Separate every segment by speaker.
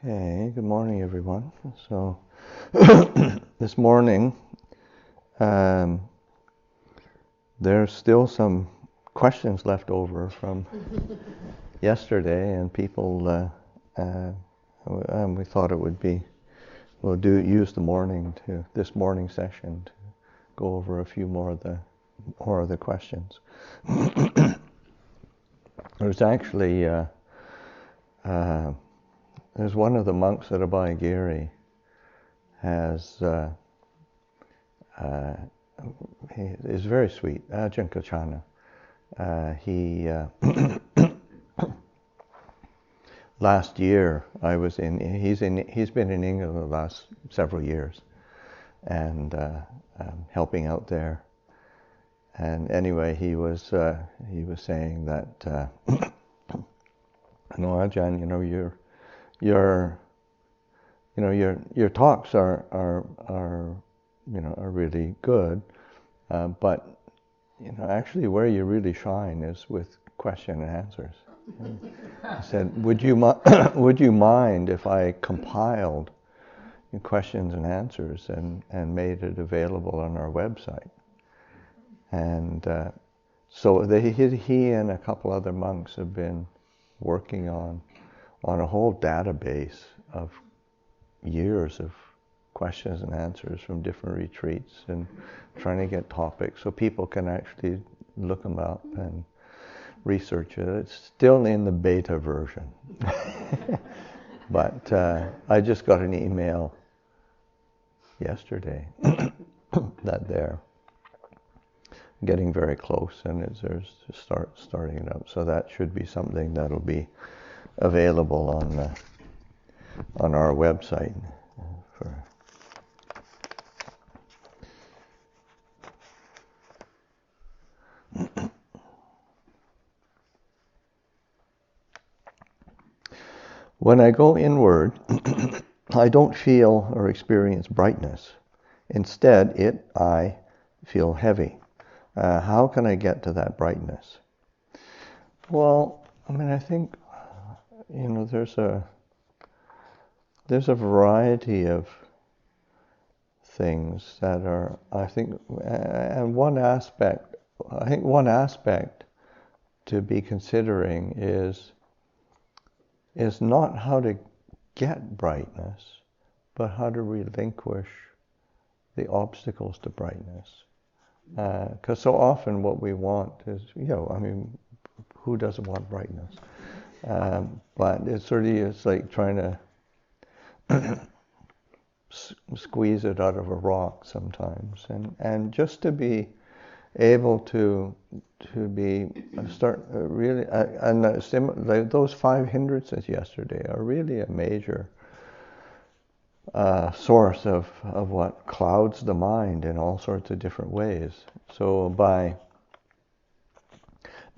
Speaker 1: Okay, good morning, everyone. So, this morning, um, there's still some questions left over from yesterday, and people, we thought it would be, use this morning session to go over a few more of the questions. There's actually, there's one of the monks at Abhayagiri has, he is very sweet, Ajahn Pasanno. Last year he's been in England the last several years and helping out there. And anyway, he was saying that, Ajahn, your talks are really good, but actually where you really shine is with question and answers. I said, would you mind if I compiled questions and answers and made it available on our website? And so he and a couple other monks have been working on a whole database of years of questions and answers from different retreats and trying to get topics so people can actually look them up and research it. It's still in the beta version. But I just got an email yesterday that they're getting very close and there's starting it up. So that should be something that'll be available on our website. When I go inward, I don't feel or experience brightness. Instead, I feel heavy. How can I get to that brightness? Well, I think, there's a variety of things that are, and one aspect to be considering is not how to get brightness, but how to relinquish the obstacles to brightness. Because so often what we want is, who doesn't want brightness? But it's like trying to squeeze it out of a rock sometimes, and just to be able to start really, those 5 hindrances yesterday are really a major source of what clouds the mind in all sorts of different ways. So by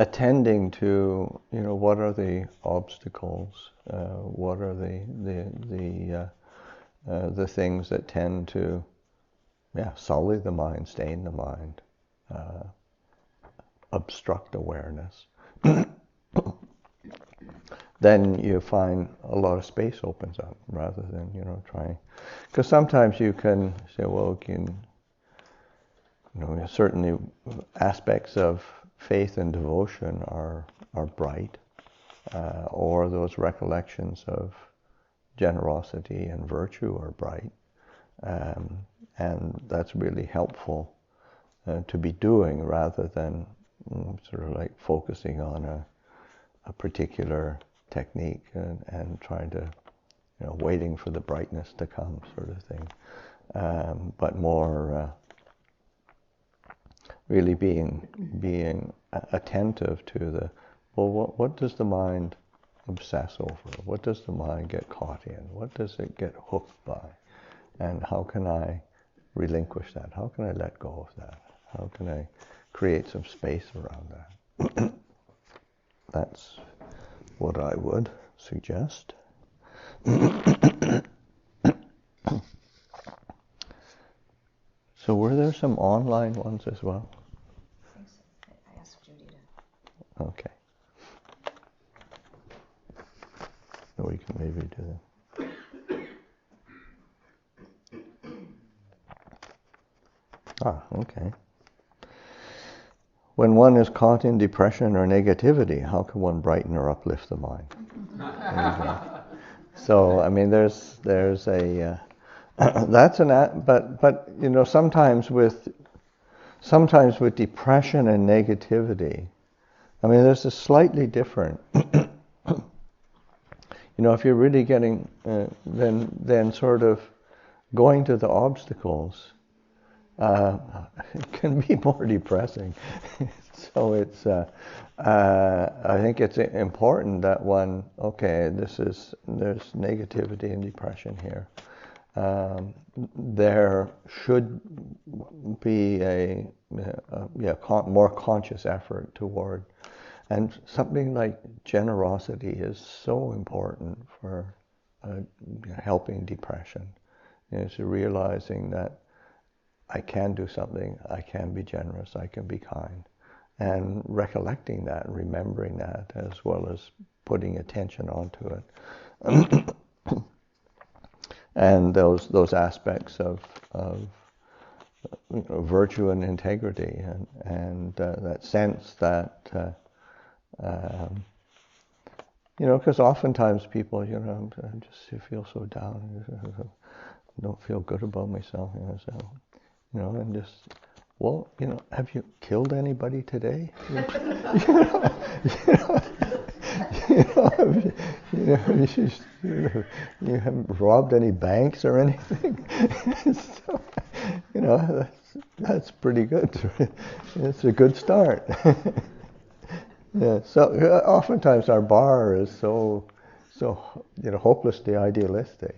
Speaker 1: attending to, what are the obstacles, what are the things that tend to, sully the mind, stain the mind, obstruct awareness, then you find a lot of space opens up rather than, trying. Because sometimes you can say, well, certainly aspects of faith and devotion are bright, or those recollections of generosity and virtue are bright, and that's really helpful to be doing rather than sort of like focusing on a particular technique and trying to, waiting for the brightness to come, sort of thing, but more really being attentive to what does the mind obsess over? What does the mind get caught in? What does it get hooked by? And how can I relinquish that? How can I let go of that? How can I create some space around that? That's what I would suggest. So were there some online ones as well?
Speaker 2: I think so. I asked Judy to.
Speaker 1: Okay. So we can maybe do that. Okay. When one is caught in depression or negativity, how can one brighten or uplift the mind? So, I mean, there's a that's but you know, sometimes with depression and negativity, I mean, there's a slightly different. You know, if you're really getting then sort of going to the obstacles can be more depressing. So it's I think it's important that one, okay, there's negativity and depression here. There should be a more conscious effort toward, and something like generosity is so important for helping depression. You know, so realizing that I can do something, I can be generous, I can be kind, and recollecting that, remembering that, as well as putting attention onto it. And those aspects of you know, virtue and integrity, and that sense that you know, because oftentimes people, you know, I just feel so down, I don't feel good about myself, you know, so, you know, and just, well, you know, have you killed anybody today? You haven't robbed any banks or anything. So, you know, that's pretty good. It's a good start. Yeah. So oftentimes our bar is so you know, hopelessly idealistic.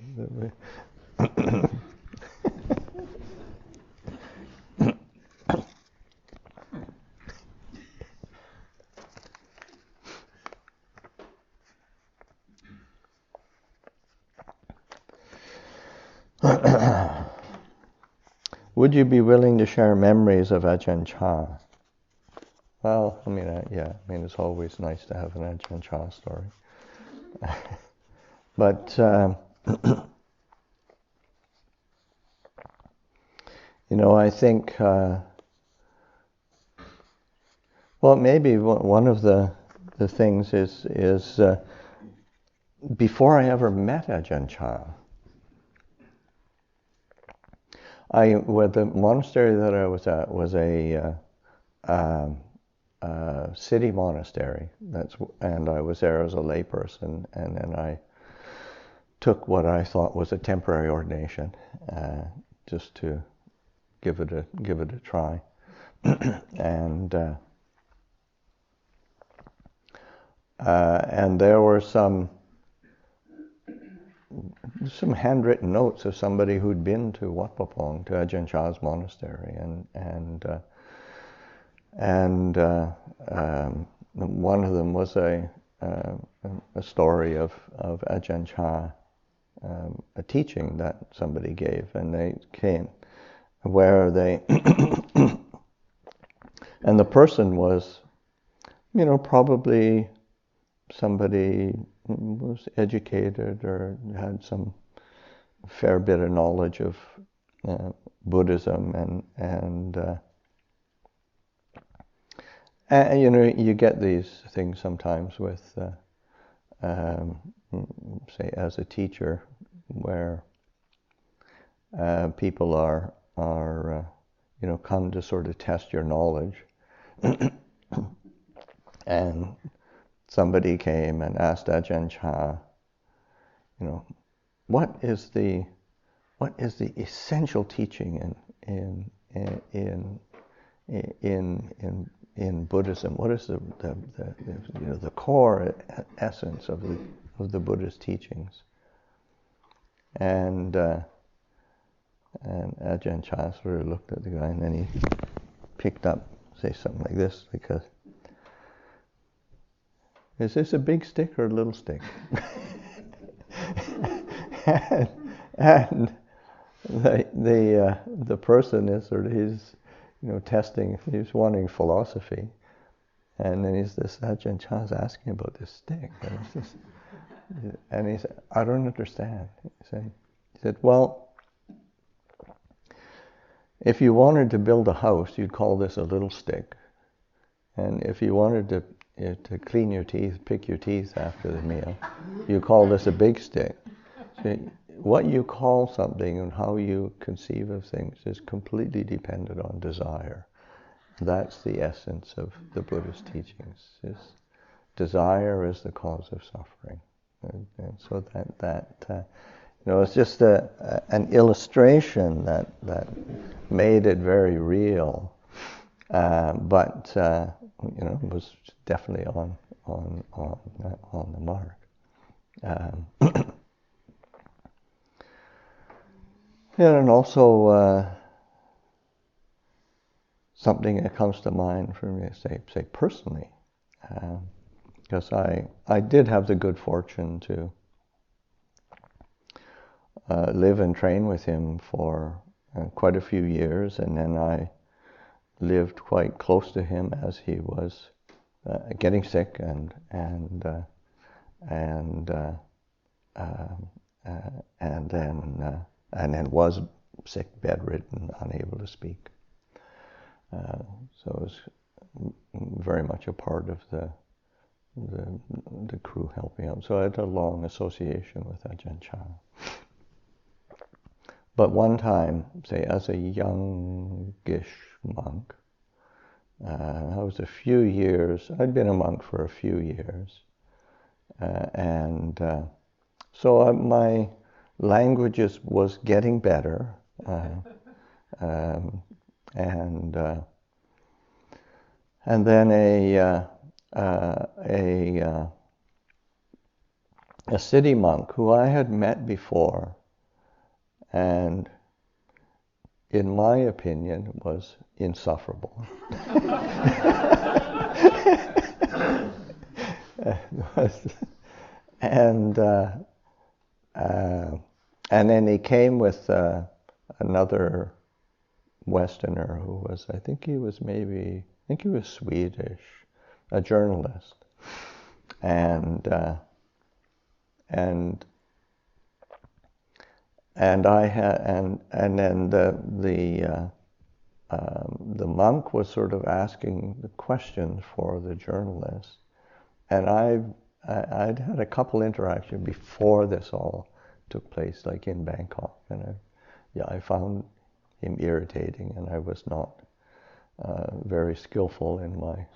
Speaker 1: Would you be willing to share memories of Ajahn Chah? Well, I mean, it's always nice to have an Ajahn Chah story. But, you know, I think, well, maybe one of the things is before I ever met Ajahn Chah, the monastery that I was at was a city monastery. And I was there as a layperson, and then I took what I thought was a temporary ordination, just to give it a try, and there were some handwritten notes of somebody who'd been to Wat Pah Pong, to Ajahn Chah's monastery, and one of them was a story of Ajahn Chah, a teaching that somebody gave, and they came where they and the person was, you know, probably somebody was educated or had some fair bit of knowledge of Buddhism, and you know, you get these things sometimes with, say, as a teacher, where people are you know, come to sort of test your knowledge, and somebody came and asked Ajahn Chah, you know, what is the essential teaching in Buddhism? What is the you know, the core essence of the Buddhist teachings? And Ajahn Chah sort of looked at the guy, and then he picked up, say something like this, because, is this a big stick or a little stick? and the person is sort of, he's, you know, testing, he's wanting philosophy, and then Ajahn Chah's asking about this stick, and he said, I don't understand. He said, well, if you wanted to build a house, you'd call this a little stick. And if you wanted to clean your teeth, pick your teeth after the meal, you call this a big stick. So what you call something and how you conceive of things is completely dependent on desire. That's the essence of the Buddhist teachings. Desire is the cause of suffering. And so it's just an illustration that made it very real, but it was definitely on the mark. And also something that comes to mind for me, say personally, because I did have the good fortune to live and train with him for quite a few years, and then I lived quite close to him as he was getting sick and then was sick, bedridden, unable to speak. So it was very much a part of the crew helping out. So I had a long association with Ajahn Chah. But one time, say as a youngish monk, I was a few years, I'd been a monk for a few years, so my language was getting better, and then a city monk who I had met before, and in my opinion was insufferable. And then he came with another Westerner who was, I think he was Swedish, a journalist, and I had, and then the monk was sort of asking the questions for the journalist, and I'd had a couple interactions before this all took place, like in Bangkok, and I found him irritating, and I was not very skillful in my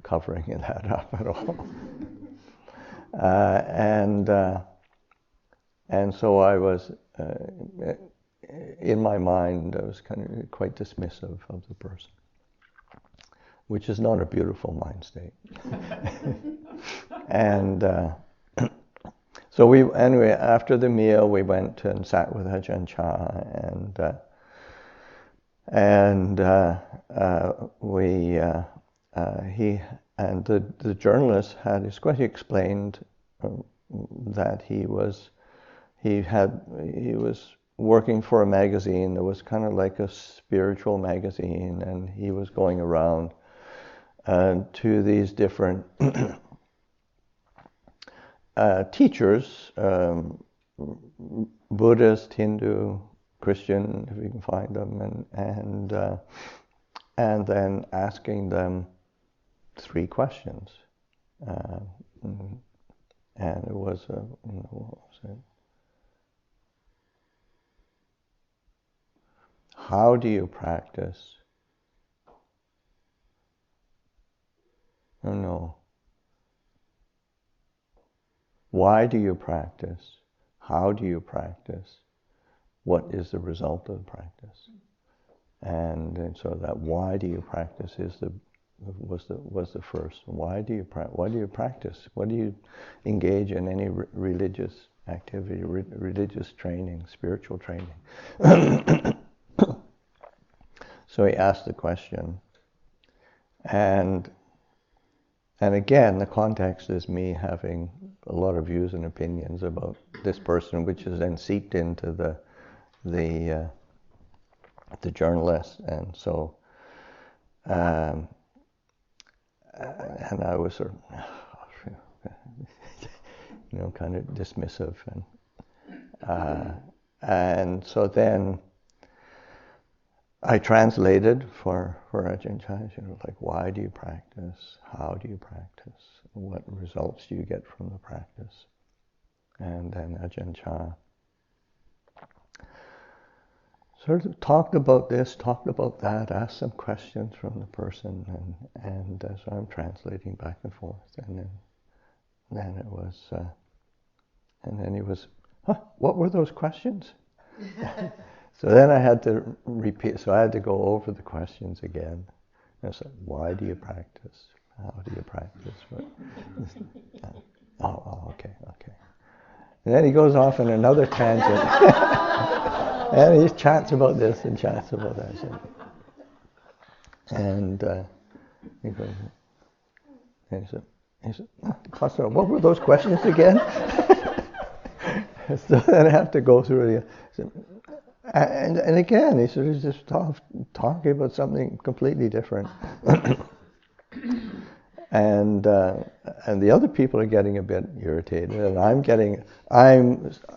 Speaker 1: covering that up at all. And so I was, in my mind, I was kind of quite dismissive of the person, which is not a beautiful mind state. And so anyway, after the meal, we went and sat with Ajahn Chah, the journalist had his question. He explained that he was working for a magazine that was kind of like a spiritual magazine, and he was going around to these different teachers, Buddhist, Hindu, Christian, if you can find them, and then asking them 3 questions, and it was what was it? How do you practice? Oh no. Why do you practice? How do you practice? What is the result of the practice? And so that why do you practice was the first. Why do you practice? Why do you engage in any religious activity, religious training, spiritual training? So he asked the question, and again, the context is me having a lot of views and opinions about this person, which is then seeped into the journalist, and so and I was sort of kind of dismissive, and so then I translated for Ajahn Chah, like, why do you practice? How do you practice? What results do you get from the practice? And then Ajahn Chah sort of talked about this, talked about that, asked some questions from the person, and so I'm translating back and forth, and then it was, and then he was, what were those questions? So then I had to repeat, so I had to go over the questions again. And I said, why do you practice? How do you practice? Okay. And then he goes off on another tangent. And he chats about this and chats about that. And he goes, and he said, Pasanno, what were those questions again? So then I have to go through it again. And again, he sort of just talking about something completely different. And the other people are getting a bit irritated, and I'm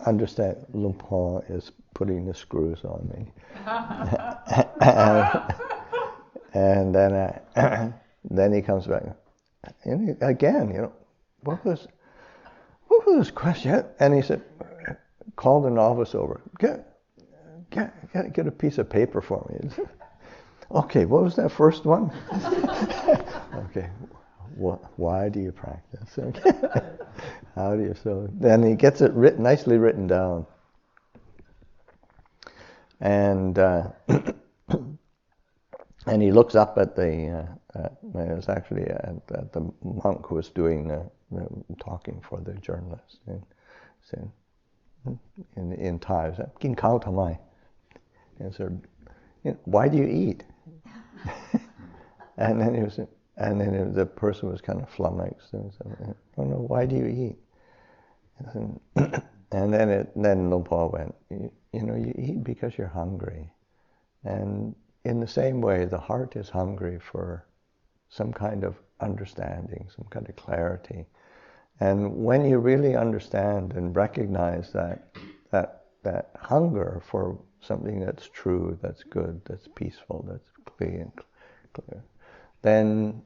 Speaker 1: understand Lumpur is putting the screws on me. and then he comes back, and again, what was this question? And he said, call the novice over. Get a piece of paper for me. Okay, what was that first one? Okay, why do you practice? Okay. How do you? So then he gets it nicely written down, and and he looks up at the. It was actually at the monk who was doing the talking for the journalist, and said in Thai, said, "Kin khao thamai?" And said, why do you eat? And then the person was kind of flummoxed and said, oh no, why do you eat? And then Lumpur went, you eat because you're hungry. And in the same way, the heart is hungry for some kind of understanding, some kind of clarity. And when you really understand and recognize that hunger for something that's true, that's good, that's peaceful, that's clear, then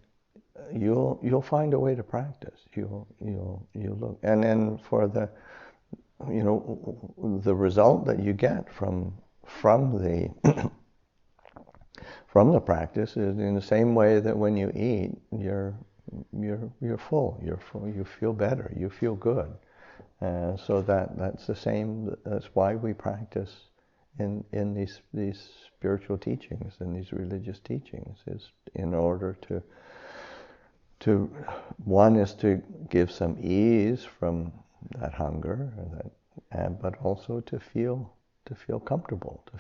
Speaker 1: you'll find a way to practice. You'll look, and then for the result that you get from the from the practice is in the same way that when you eat, you're full. You feel better. You feel good. So that's the same. That's why we practice in these spiritual teachings and these religious teachings, is in order to one is to give some ease from that hunger, but also to feel comfortable, to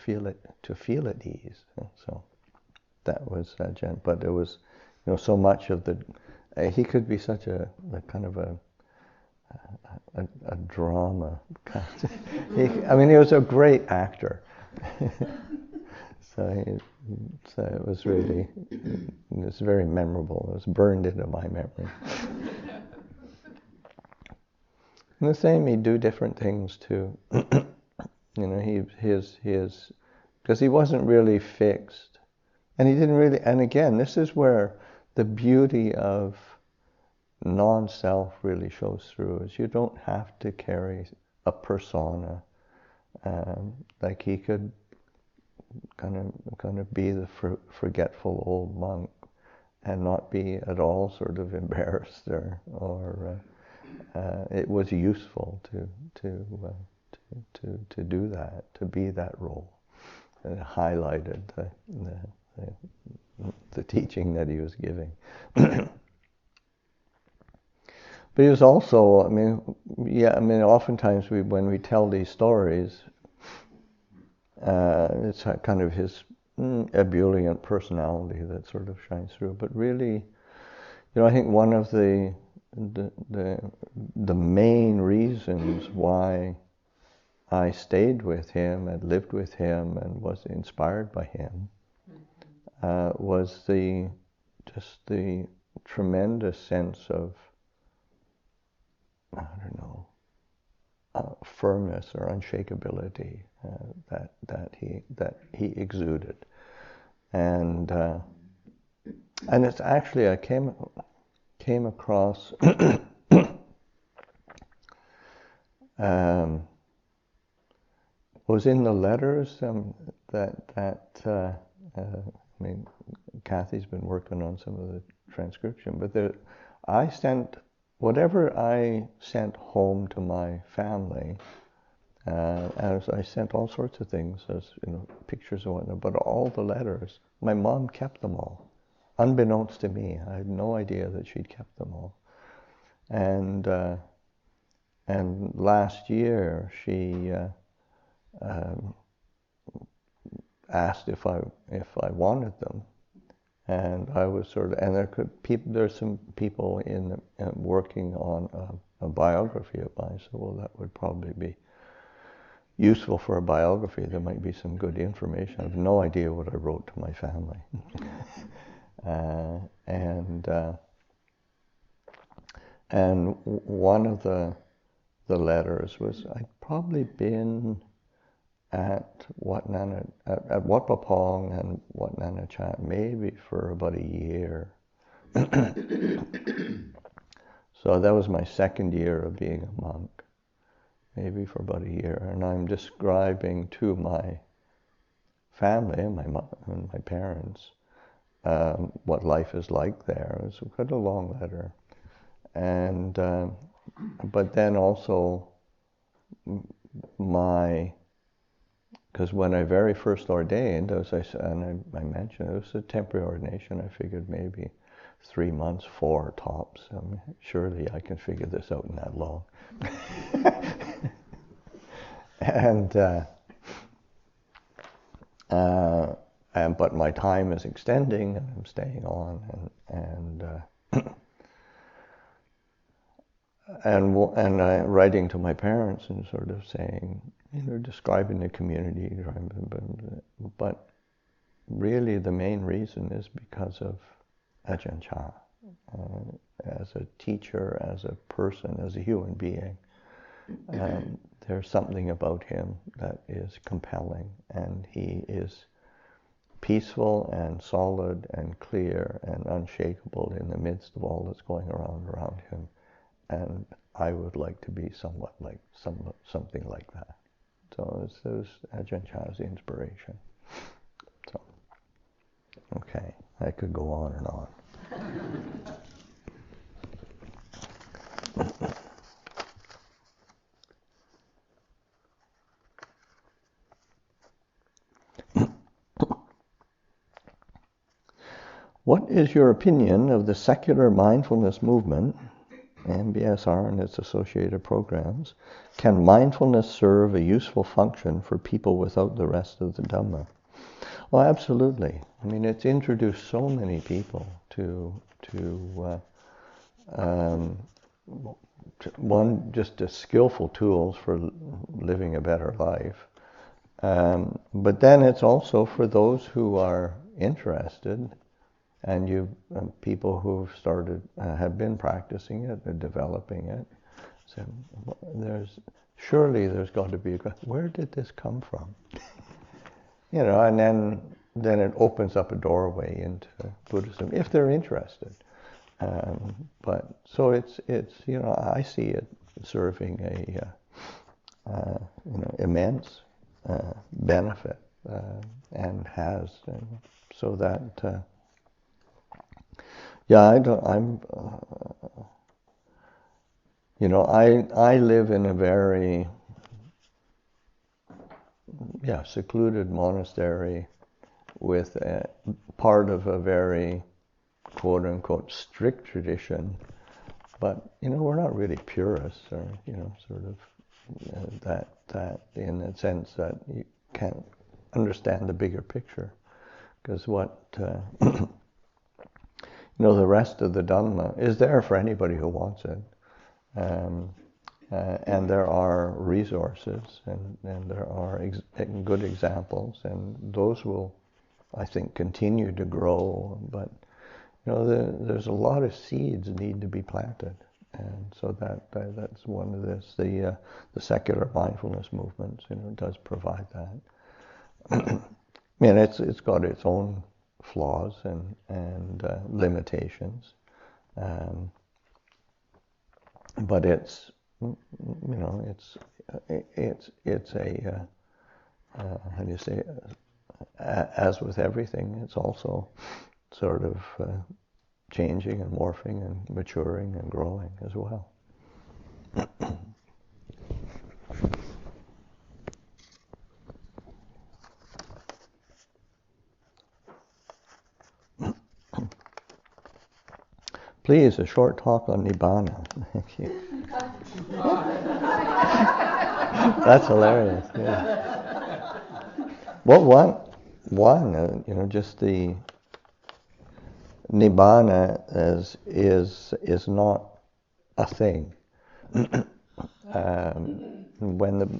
Speaker 1: feel at ease. So that was Ajahn. But it was so much of the he could be such a kind of a drama. He was a great actor. So it was very memorable. It was burned into my memory. And the same, he'd do different things too. Because he wasn't really fixed, and he didn't really. And again, this is where the beauty of non-self really shows through, is you don't have to carry a persona. Like he could kind of be the forgetful old monk and not be at all sort of embarrassed or it was useful to do that, to be that role. It highlighted the teaching that he was giving. But he was also, oftentimes when we tell these stories, it's kind of his ebullient personality that sort of shines through. But really, I think one of the main reasons why I stayed with him and lived with him and was inspired by him was the tremendous sense of, firmness or unshakability that he exuded. and it's actually I came across was in the letters I mean, Kathy's been working on some of the transcription, but I sent whatever I sent home to my family. As I sent all sorts of things, as pictures and whatnot, but all the letters, my mom kept them all, unbeknownst to me. I had no idea that she'd kept them all. And last year she asked if I wanted them, and I was and there's some people working on a biography of mine. So well, that would probably be useful for a biography. There might be some good information. I have no idea what I wrote to my family. And one of the letters was I'd probably been at Wat Pong and Wat Nanachat maybe for about a year. So that was my second year of being a monk, maybe for about a year. And I'm describing to my family and my parents what life is like there. It's quite a long letter. And but then also because when I very first ordained, as I mentioned, it was a temporary ordination. I figured maybe 3 months, 4 tops. I mean, surely I can figure this out in that long. But my time is extending, and I'm staying on, and writing to my parents and sort of saying, describing the community, but really the main reason is because of Ajahn Chah, as a teacher, as a person, as a human being. There's something about him that is compelling, and he is peaceful and solid and clear and unshakable in the midst of all that's going around him. And I would like to be somewhat like something like that. So Ajahn Chah's the inspiration. So, okay, I could go on and on. What is your opinion of the secular mindfulness movement, MBSR and its associated programs? Can mindfulness serve a useful function for people without the rest of the Dhamma? Well, absolutely. I mean, it's introduced so many people to one, just as skillful tools for living a better life. But then it's also for those who are interested, and people who've started, have been practicing it, and developing it. So surely there's got to be where did this come from? And then it opens up a doorway into Buddhism if they're interested. But so it's I see it serving a immense benefit, and has, and so that I live in a very secluded monastery with part of a very quote-unquote strict tradition, but we're not really purists, or sort of that in the sense that you can't understand the bigger picture, because what the rest of the Dhamma is there for anybody who wants it, and there are resources, and there are good examples, and those will, I think, continue to grow. But there's a lot of seeds need to be planted, and so that's one of this. The secular mindfulness movement, does provide that. I mean, it's got its own flaws and limitations, but it's it's a how do you say, as with everything, it's also sort of changing and morphing and maturing and growing as well. Please, a short talk on Nibbana. Thank you. That's hilarious. Yeah. Well, one, just the Nibbana is not a thing.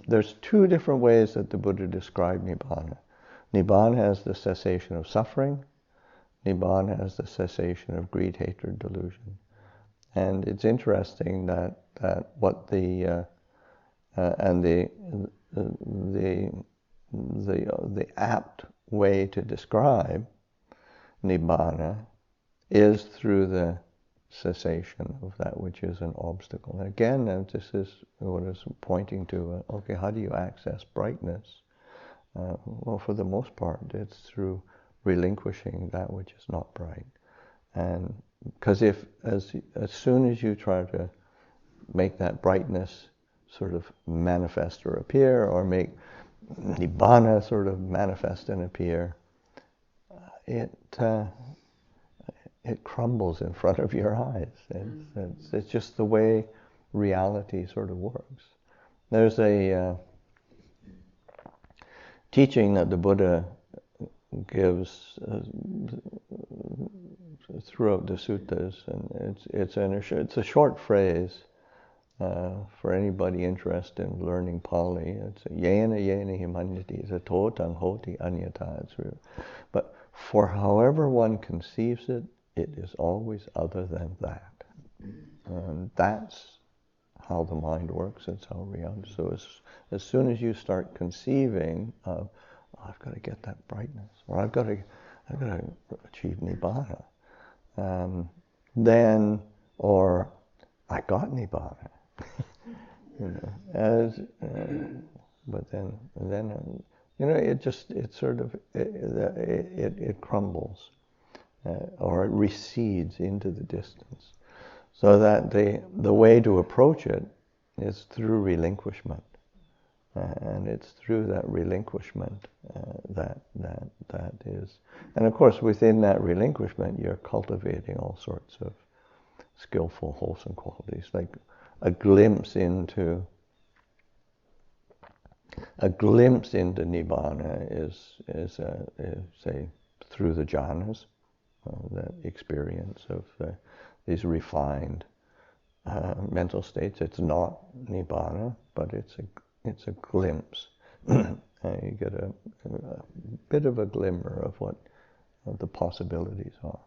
Speaker 1: There's two different ways that the Buddha described Nibbana. Nibbana as the cessation of suffering. Nibbana as the cessation of greed, hatred, delusion. And it's interesting that what the apt way to describe Nibbana is through the cessation of that which is an obstacle. And again, this is what I was pointing to. Okay, how do you access brightness? Well, for the most part, it's through relinquishing that which is not bright. And because as soon as you try to make that brightness sort of manifest or appear, or make Nibbana sort of manifest and appear, it crumbles in front of your eyes. It's just the way reality sort of works. There's a teaching that the Buddha gives throughout the suttas, and it's a short phrase for anybody interested in learning Pali. It's yena himanyati totang hoti anyata. But for however one conceives it, it is always other than that. And that's how the mind works. It's how reality. So as soon as you start conceiving of, I've got to get that brightness, or I've got to achieve Nibbana, then, or I got Nibbana, but then it crumbles, or it recedes into the distance, so that the way to approach it is through relinquishment. And it's through that relinquishment that is, and of course within that relinquishment you're cultivating all sorts of skillful, wholesome qualities, like a glimpse into Nibbana is say through the jhanas, that experience of these refined mental states. It's not Nibbana, but it's a glimpse. You get a bit of a glimmer of what the possibilities are.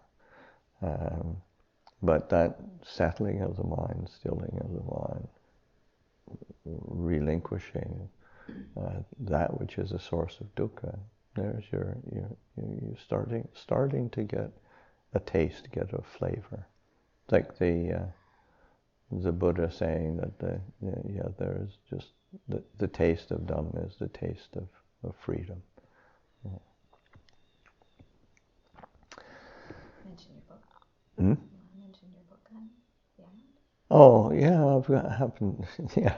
Speaker 1: But that settling of the mind, stilling of the mind, relinquishing that which is a source of dukkha, there's you're starting to get a taste, get a flavor. It's like the Buddha saying that there is just the taste of Dhamma is the taste of freedom. Yeah.
Speaker 2: Mention your book.
Speaker 1: Hmm?
Speaker 2: Mention your book then. Yeah.
Speaker 1: Oh yeah, I've happened. Yeah,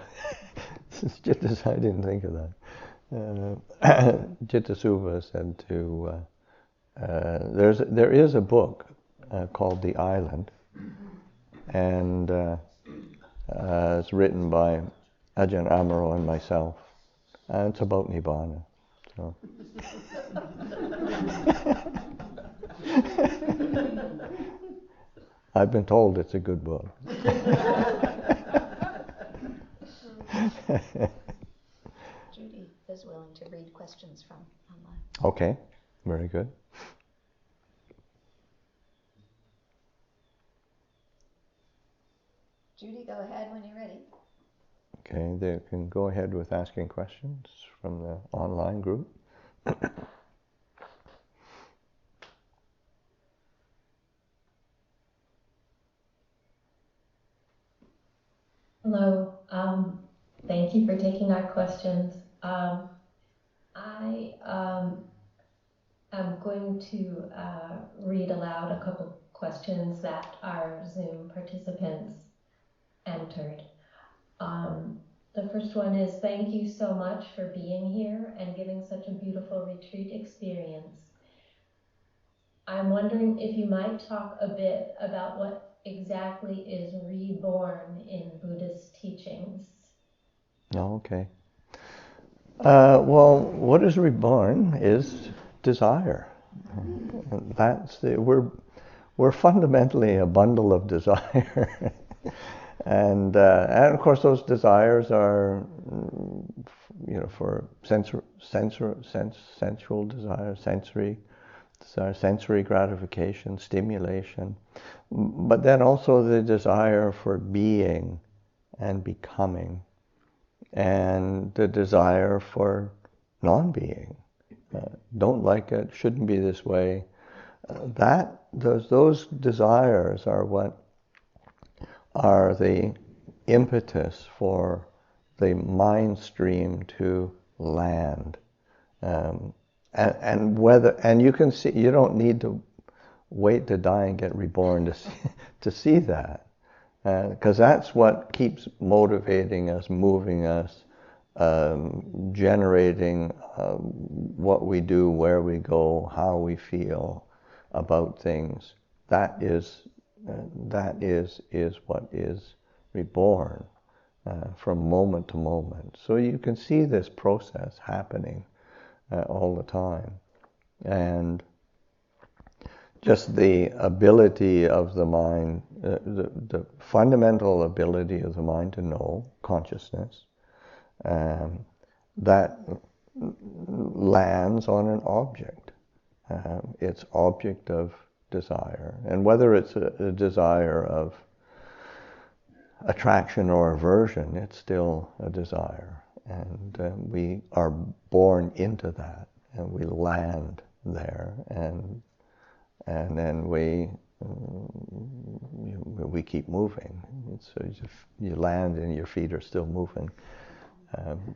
Speaker 1: I didn't think of that. Jittasubha said to there is a book called The Island, and it's written by Ajahn Amaro and myself, and it's about Nibbana. So. I've been told it's a good book.
Speaker 2: Judy is willing to read questions from online.
Speaker 1: Okay, very good.
Speaker 2: Judy, go ahead when you're ready.
Speaker 1: Okay, they can go ahead with asking questions from the online group.
Speaker 3: Hello. Thank you for taking our questions. I am going to read aloud a couple questions that our Zoom participants entered. The first one is, thank you so much for being here and giving such a beautiful retreat experience. I'm wondering if you might talk a bit about what exactly is reborn in Buddhist teachings.
Speaker 1: Oh, okay. Well, what is reborn is desire. We're fundamentally a bundle of desire, and of course those desires are, for sensual desire, sensory gratification, stimulation, but then also the desire for being and becoming, and the desire for non-being. Don't like it, shouldn't be this way. Those desires are what are the impetus for the mind stream to land. And you can see, you don't need to wait to die and get reborn to see that. Because that's what keeps motivating us, moving us, generating what we do, where we go, how we feel about things. That is what is reborn from moment to moment. So you can see this process happening all the time, and just the ability of the mind, the fundamental ability of the mind to know, consciousness, that lands on an object. It's object of desire. And whether it's a desire of attraction or aversion, it's still a desire. And we are born into that, and we land there, and then we keep moving. So you land and your feet are still moving.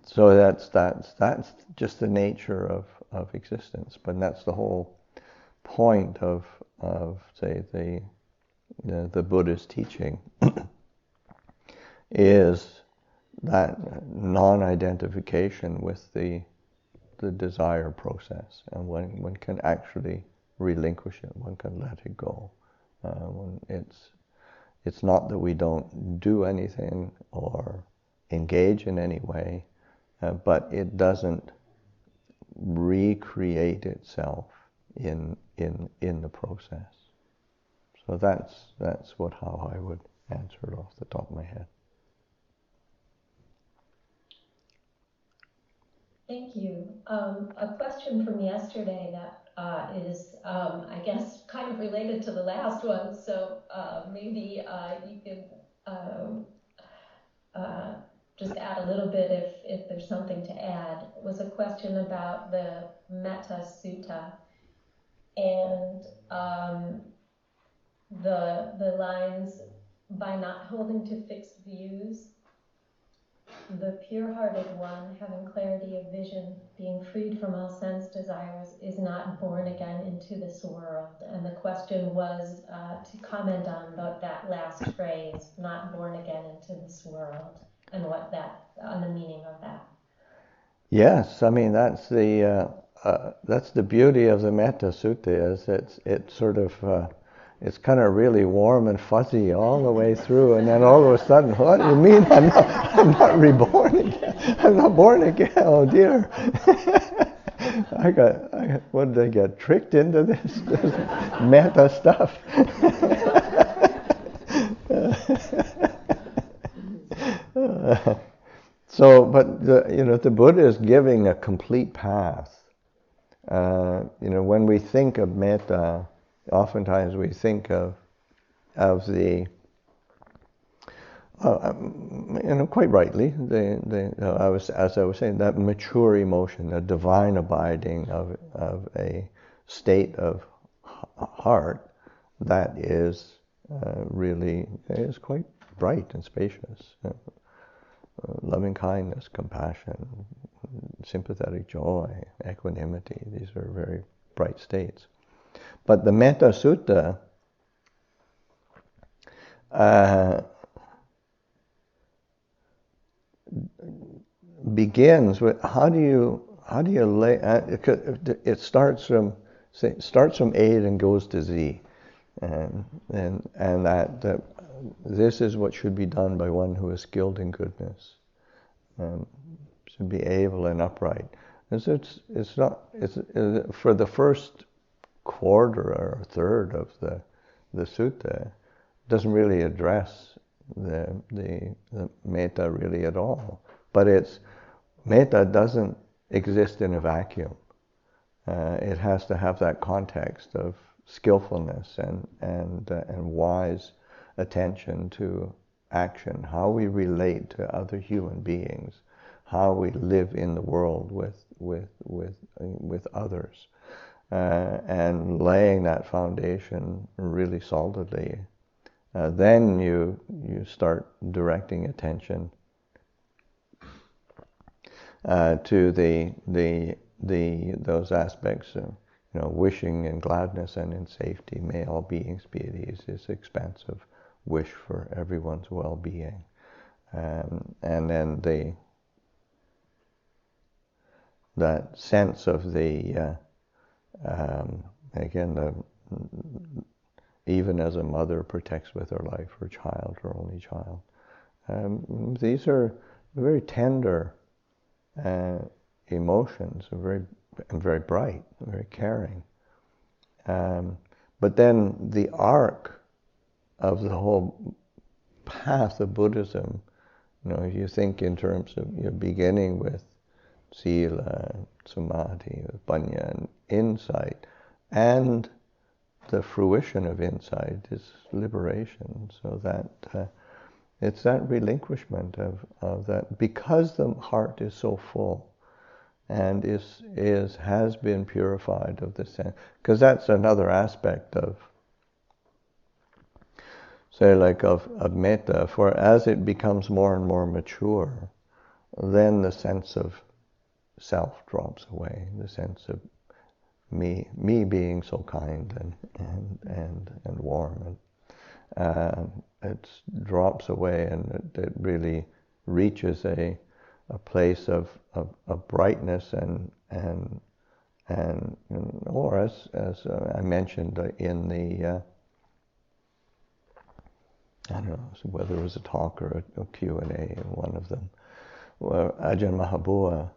Speaker 1: So that's just the nature of existence. But that's the whole point of say the Buddhist teaching is that non-identification with the desire process, and one can actually relinquish it, one can let it go. It's not that we don't do anything or engage in any way, but it doesn't recreate itself in the process. So that's how I would answer it off the top of my head.
Speaker 3: Thank you. A question from yesterday that is, I guess, kind of related to the last one, so maybe you could just add a little bit if there's something to add. It was a question about the Metta Sutta and the lines, by not holding to fixed views, the pure-hearted one, having clarity of vision, being freed from all sense desires, is not born again into this world. And the question was to comment on that last phrase, not born again into this world, and on the meaning of that.
Speaker 1: Yes, I mean that's the beauty of the Metta Sutta, is it's sort of it's kind of really warm and fuzzy all the way through, and then all of a sudden, what do you mean I'm not reborn again? I'm not born again. Oh dear! What did I get tricked into this Metta stuff? So, but the Buddha is giving a complete path. When we think of metta, oftentimes we think of the quite rightly, as I was saying, that mature emotion, the divine abiding of a state of heart that is really is quite bright and spacious. loving kindness, compassion, sympathetic joy, equanimity. These are very bright states. But the Metta Sutta begins with how do you lay? It starts from A and goes to Z, and that this is what should be done by one who is skilled in goodness, should be able and upright. And so it's for the first quarter or third of the sutta, it doesn't really address the metta really at all. But metta doesn't exist in a vacuum. It has to have that context of skillfulness and wise attention to action, how we relate to other human beings, how we live in the world with others, and laying that foundation really solidly. Then you start directing attention to those aspects of, wishing in gladness and in safety. May all beings be at ease. This expansive wish for everyone's well-being, and then that sense of again, even as a mother protects with her life her child, her only child. These are very tender emotions, very bright, very caring. But then the arc of the whole path of Buddhism, if you think in terms of beginning with sila, samadhi, panya, and insight, and the fruition of insight is liberation. So that it's that relinquishment of that, because the heart is so full and has been purified of the sense. Because that's another aspect of, say, like of metta. For as it becomes more and more mature, then the sense of self drops away. The sense of me being so kind and warm, and it drops away, and it really reaches a place of brightness or as I mentioned in the I don't know whether it was a talk or a Q&A in one of them, where Ajahn Mahabua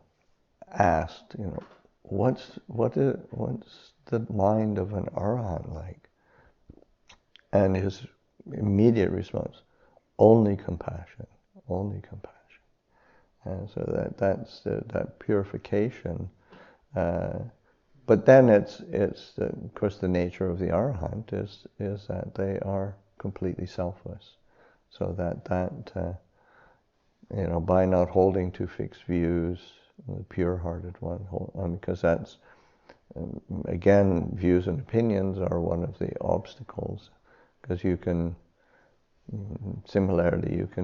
Speaker 1: asked, what's the mind of an arahant like? And his immediate response, only compassion, only compassion. And so that's that purification. But then it's of course the nature of the arahant is that they are completely selfless. So that by not holding to fixed views, the pure-hearted one, because that's again, views and opinions are one of the obstacles, because you can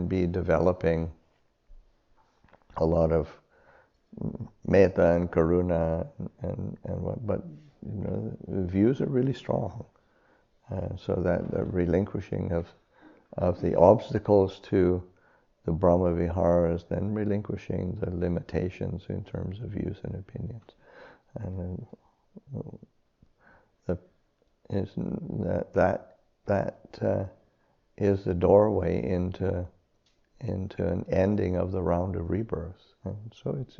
Speaker 1: be developing a lot of metta and karuna and what, but the views are really strong. So that the relinquishing of the obstacles to the Brahma Viharas, then relinquishing the limitations in terms of views and opinions, and that is the doorway into an ending of the round of rebirth. And so it's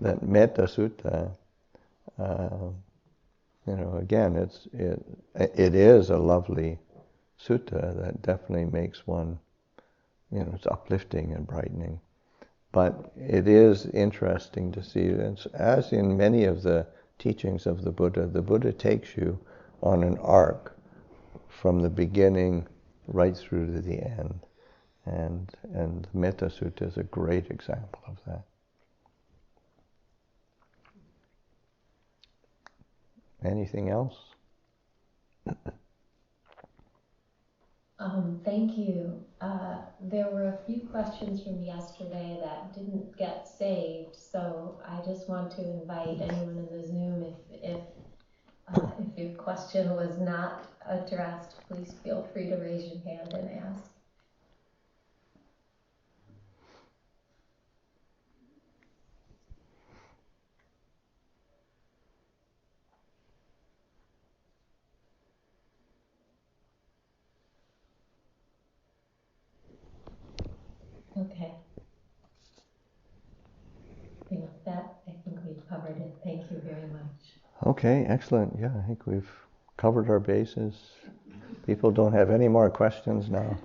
Speaker 1: that Metta Sutta. Again, it is a lovely sutta that definitely makes one, it's uplifting and brightening. But it is interesting to see, as in many of the teachings of the Buddha takes you on an arc from the beginning right through to the end. And the Metta Sutta is a great example of that. Anything else?
Speaker 3: Thank you. There were a few questions questions from yesterday that didn't get saved, so I just want to invite anyone in the Zoom, if your question was not addressed, please feel free to raise your hand and ask. Okay. And with that, I think we've covered it. Thank you very much.
Speaker 1: Okay, excellent. Yeah, I think we've covered our bases. People don't have any more questions now.